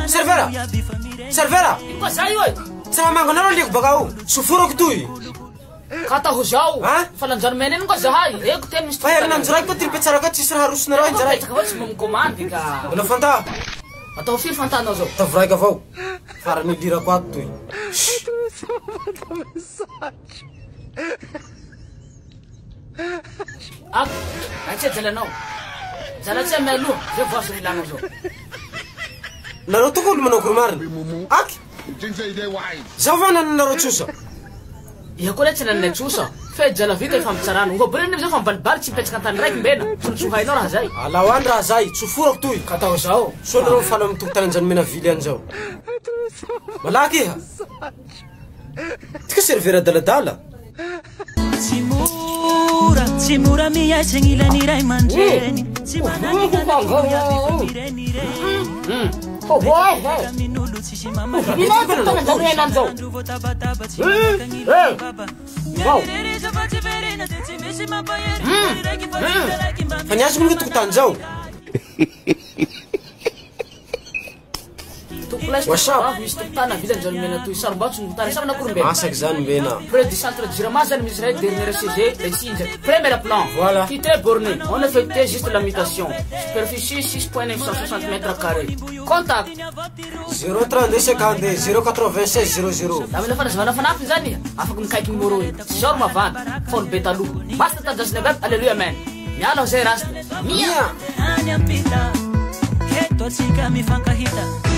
Servera! Servera! Sama mangonaro ligo bagao. Sufuro kutui. Kata hujau. Falanjar menen ko zahai. Ek tem mesti. Bayar nam jarai ko tirpe cara ko cisra harus naro jarai. Kawat semum komandi ka. Udah fanta. Atau fil fanta nozo. Tafrai ka fau. Farani dira ko atui. Ak, ache jalanau. Jalache melu, je vois celui-là nozo. Naruto ko mano kurmarin. Ak. Zavana naruchusa. Ya kole chana nechusa. Fe jala vita fam charan. Ngo brene je fam balbar chi pech katan rek mbena. Su hay nor hazai. Alawan razai, sufuro tui. Kata usao. Sonro falam tuktan jan mina vilian zau. Malaki ha. Tika servera dala. Simura mia sengila nirai manjeni. Simana Oh boy, hey. Ini kan dari nanzo. Wow. Fanyas mun tuktan zau. Washab istana vida jol mena tu isar batsu mutare sabna kurbe asak zan bena près du centre de Ramazan Misraël dernier CG et Singe premier plan voilà qui très borné on effectuait juste la mutation superficie 6.960 mètres carrés contact 032 50 096 00 damela fana pinzani afakum kai kimoro shor mavan fon betalu basta tadas nebab alleluia man yalo zerast mia Anya pita, que tu chica mi fanca hita.